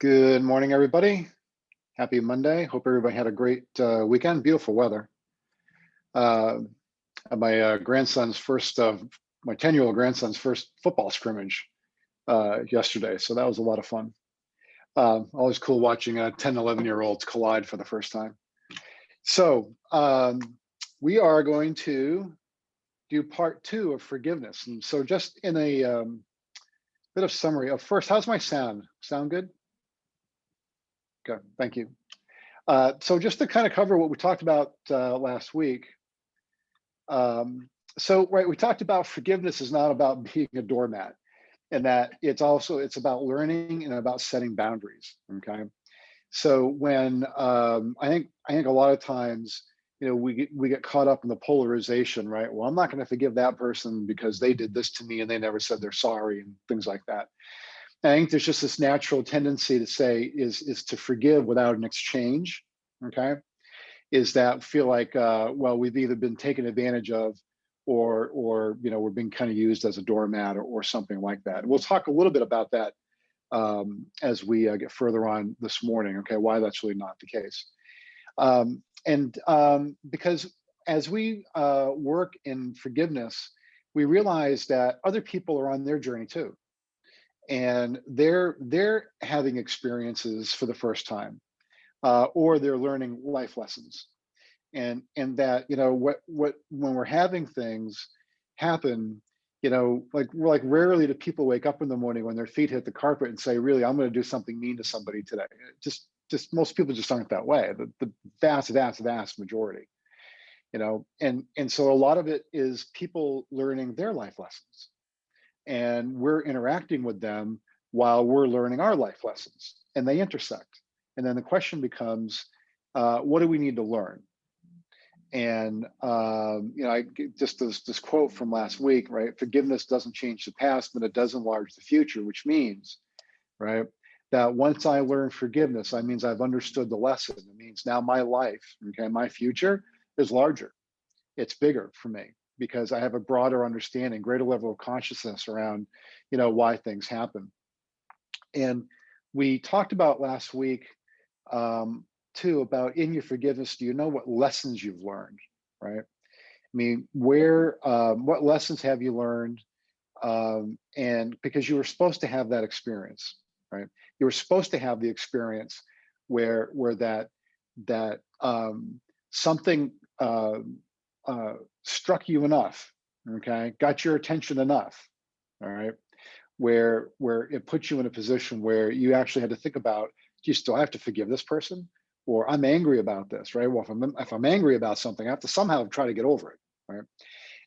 Good morning, everybody. Happy Monday. Hope everybody had a great weekend. Beautiful weather. Uh, my grandson's first, my 10-year-old grandson's first football scrimmage yesterday. So that was a lot of fun. Always cool watching 10, 11-year-olds collide for the first time. So we are going to do part 2 of forgiveness. And so just in a bit of summary of first, how's my sound? Sound good? Okay, thank you. So just to kind of cover what we talked about last week. Right, we talked about forgiveness is not about being a doormat, and that it's about learning and about setting boundaries. Okay. So when I think a lot of times, we get caught up in the polarization, right? Well, I'm not going to forgive that person because they did this to me and they never said they're sorry and things like that. I think there's just this natural tendency to say is to forgive without an exchange. Okay, is that feel like well, we've either been taken advantage of, or we're being kind of used as a doormat or something like that. We'll talk a little bit about that as we get further on this morning. Okay, why that's really not the case, because as we work in forgiveness, we realize that other people are on their journey too, and they're having experiences for the first time, or they're learning life lessons, and that what when we're having things happen, like rarely do people wake up in the morning when their feet hit the carpet and say, really, I'm going to do something mean to somebody today. Just most people just aren't that way. The vast majority, and so a lot of it is people learning their life lessons, and we're interacting with them while we're learning our life lessons, and they intersect. And then the question becomes, what do we need to learn? And I just this quote from last week, right? Forgiveness doesn't change the past, but it does enlarge the future, which means, right, that once I learn forgiveness, that means I've understood the lesson. It means now my life, okay, my future is larger. It's bigger for me because I have a broader understanding, greater level of consciousness around, why things happen. And we talked about last week too about in your forgiveness, do you know what lessons you've learned, right? I mean, what lessons have you learned? And because you were supposed to have that experience, right? You were supposed to have the experience where that something struck you enough, okay, got your attention enough, all right, where it puts you in a position where you actually had to think about, do you still have to forgive this person? Or I'm angry about this, right? Well, if I'm angry about something, I have to somehow try to get over it, right?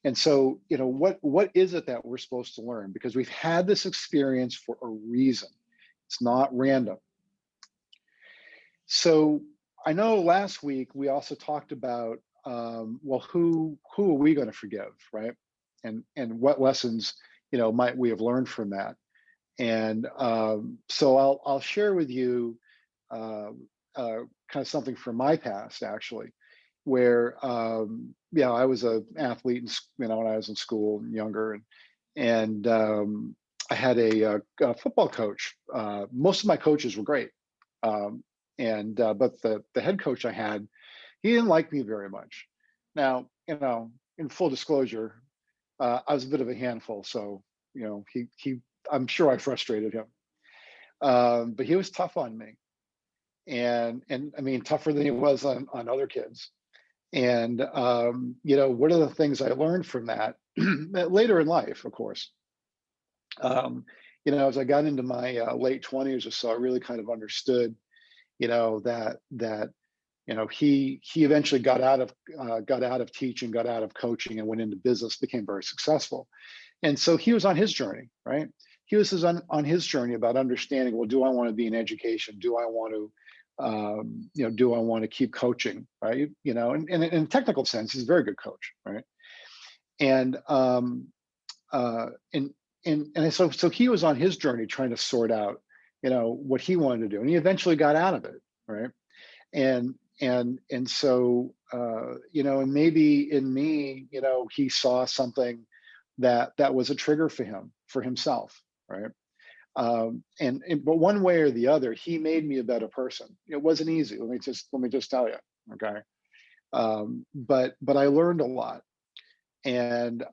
And so, what is it that we're supposed to learn? Because we've had this experience for a reason. It's not random. So I know last week we also talked about, well, who are we going to forgive, right? And what lessons, might we have learned from that? And so I'll share with you kind of something from my past, actually, where I was an athlete, when I was in school and younger, and I had a football coach. Most of my coaches were great, but the head coach I had, he didn't like me very much. Now, in full disclosure, I was a bit of a handful, so he I'm sure I frustrated him, but he was tough on me, and I mean tougher than he was on other kids. And one of the things I learned from that later in life, of course, as I got into my late 20s or so, I really kind of understood, that he eventually got out of teaching, got out of coaching, and went into business, became very successful. And so he was on his journey, right? He was on his journey about understanding, well, do I want to be in education? Do I want to do I want to keep coaching, right? And in a technical sense, he's a very good coach, right? And so he was on his journey trying to sort out, what he wanted to do, and he eventually got out of it, right? And so and maybe in me, he saw something that was a trigger for himself, right? And but one way or the other, he made me a better person. It wasn't easy. Let me just tell you. Okay. But I learned a lot. And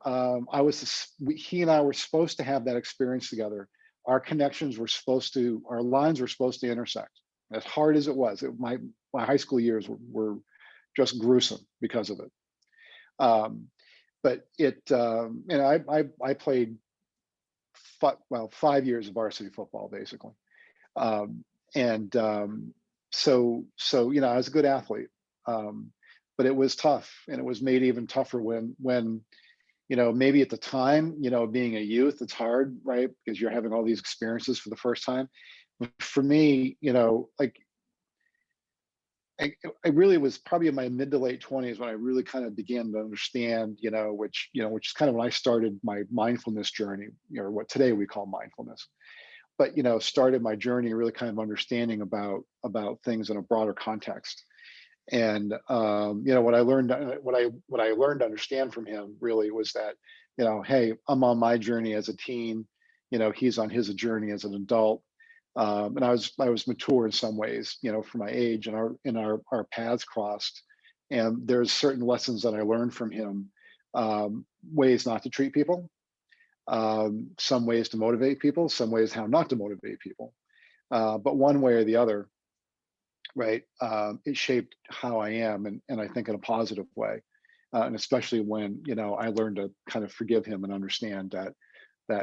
he and I were supposed to have that experience together. Our lines were supposed to intersect. As hard as it was, my high school years were just gruesome because of it. Um, but I played 5 years of varsity football basically. Um, and so I was a good athlete. Um, but it was tough, and it was made even tougher when maybe at the time, being a youth, it's hard, right? Because you're having all these experiences for the first time. For me, like I, I really was probably in my mid to late 20s when I really kind of began to understand, which is kind of when I started my mindfulness journey, or what today we call mindfulness. But started my journey really kind of understanding about things in a broader context. And what I learned to understand from him really was that, hey, I'm on my journey as a teen, he's on his journey as an adult. And I was mature in some ways, for my age, and our paths crossed. And there's certain lessons that I learned from him, ways not to treat people, some ways to motivate people, some ways how not to motivate people. But one way or the other, right, it shaped how I am, and I think in a positive way. And especially when I learned to kind of forgive him and understand that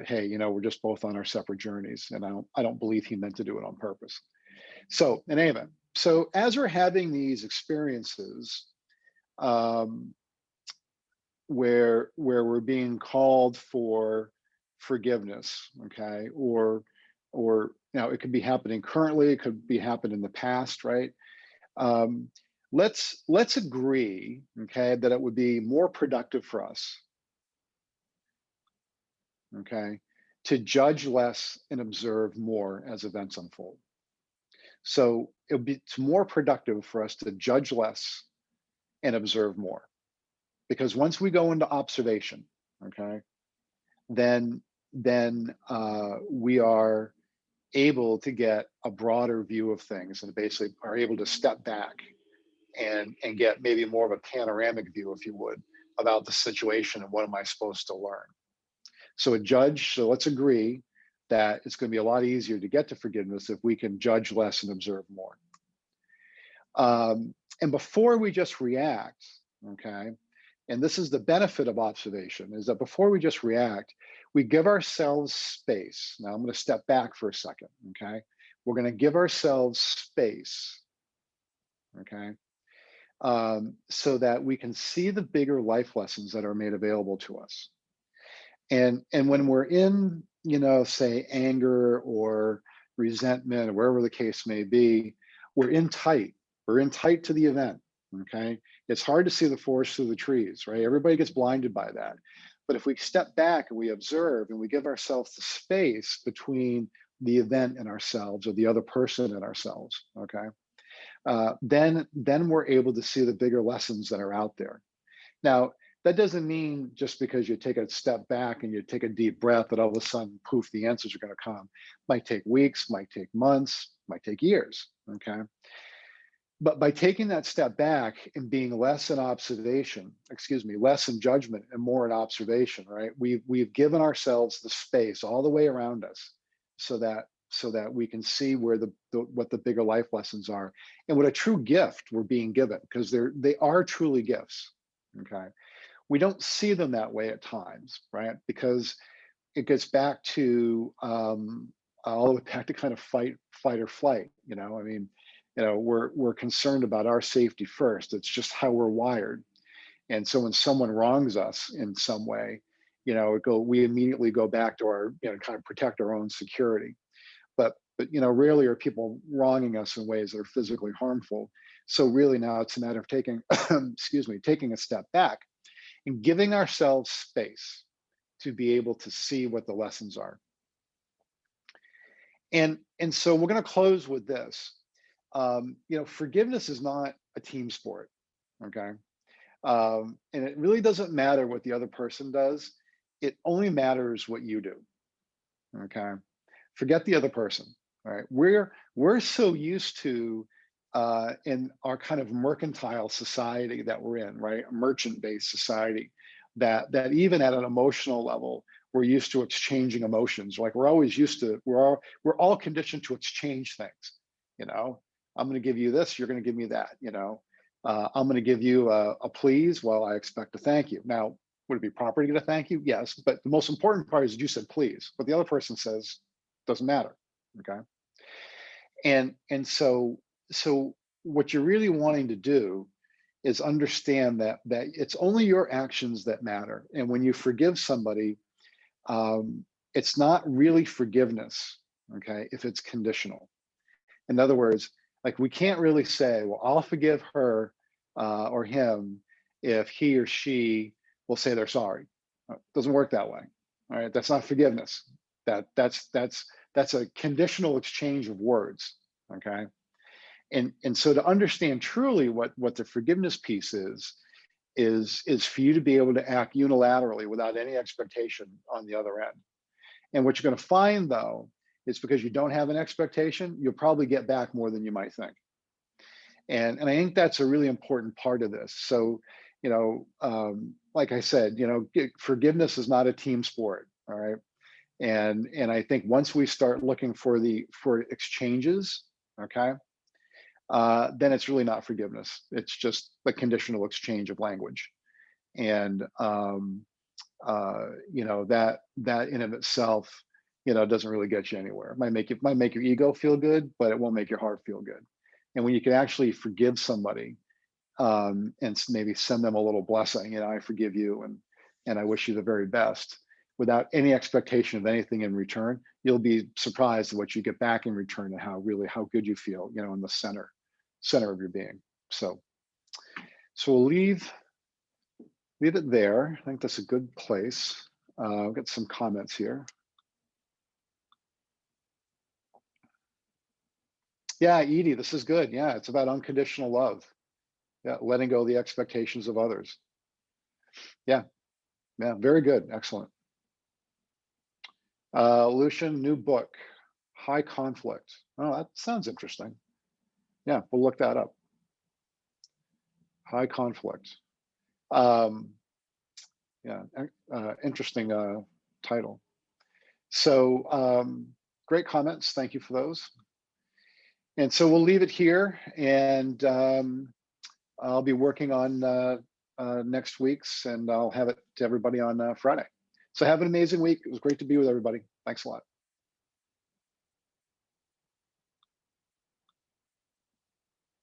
hey, we're just both on our separate journeys, and I don't believe he meant to do it on purpose. So in any event, so as we're having these experiences, um, where we're being called for forgiveness, okay, or it could be happening currently, it could be happening in the past, right? um, let's agree, okay, that it would be more productive for us, okay, to judge less and observe more as events unfold. So it's more productive for us to judge less and observe more, because once we go into observation, okay, then we are able to get a broader view of things, and basically are able to step back and get maybe more of a panoramic view, if you would, about the situation and what am I supposed to learn. So let's agree that it's going to be a lot easier to get to forgiveness if we can judge less and observe more. And before we just react, okay, and this is the benefit of observation, is that before we just react, we give ourselves space. Now I'm going to step back for a second, okay? We're going to give ourselves space, okay? So that we can see the bigger life lessons that are made available to us. And when we're in, say anger or resentment or wherever the case may be, we're in tight. We're in tight to the event. Okay. It's hard to see the forest through the trees, right? Everybody gets blinded by that. But if we step back and we observe and we give ourselves the space between the event and ourselves, or the other person and ourselves, okay, then we're able to see the bigger lessons that are out there. Now, that doesn't mean just because you take a step back and you take a deep breath that all of a sudden, poof, the answers are going to come. Might take weeks, might take months, might take years. Okay. But by taking that step back and being less in observation, less in judgment and more in observation, right? We've given ourselves the space all the way around us, so that we can see where what the bigger life lessons are, and what a true gift we're being given, because they are truly gifts. Okay. We don't see them that way at times, right? Because it gets back to all the way back to kind of fight or flight. I mean, we're concerned about our safety first. It's just how we're wired. And so when someone wrongs us in some way, we immediately go back to our, kind of protect our own security. But rarely are people wronging us in ways that are physically harmful. So really now it's a matter of taking, taking a step back and giving ourselves space to be able to see what the lessons are. And so we're going to close with this. Forgiveness is not a team sport, okay? And it really doesn't matter what the other person does. It only matters what you do, okay? Forget the other person. All right, we're so used to in our kind of mercantile society that we're in, right, a merchant-based society, that even at an emotional level, we're used to exchanging emotions. Like we're always used to, we're all conditioned to exchange things. You know, I'm going to give you this, you're going to give me that. You know, I'm going to give you a please. Well, I expect a thank you. Now, would it be proper to get a thank you? Yes, but the most important part is that you said please. What the other person says doesn't matter. Okay, and so what you're really wanting to do is understand that it's only your actions that matter. And when you forgive somebody, it's not really forgiveness, okay, if it's conditional. In other words, like we can't really say, well, I'll forgive her or him if he or she will say they're sorry. It doesn't work that way. All right, that's not forgiveness. That's a conditional exchange of words. Okay, and so to understand truly what the forgiveness piece is for you to be able to act unilaterally without any expectation on the other end. And what you're going to find though is because you don't have an expectation, you'll probably get back more than you might think. And I think that's a really important part of this. So, like I said, forgiveness is not a team sport. All right. And I think once we start looking for exchanges, okay, then it's really not forgiveness. It's just the conditional exchange of language. And that in of itself, doesn't really get you anywhere. It might make your ego feel good, but it won't make your heart feel good. And when you can actually forgive somebody, and maybe send them a little blessing, I forgive you, and I wish you the very best, without any expectation of anything in return, you'll be surprised at what you get back in return and how good you feel, in the center of your being. So we'll leave it there. I think that's a good place. I'll get some comments here. Yeah, Edie, this is good. Yeah, it's about unconditional love. Yeah, letting go of the expectations of others. Yeah, very good. Excellent. Lucian, new book, High Conflict. Oh, that sounds interesting. Yeah, we'll look that up. High Conflict. Yeah, interesting title. So great comments. Thank you for those. And so we'll leave it here, and I'll be working on next week's, and I'll have it to everybody on Friday. So have an amazing week. It was great to be with everybody. Thanks a lot.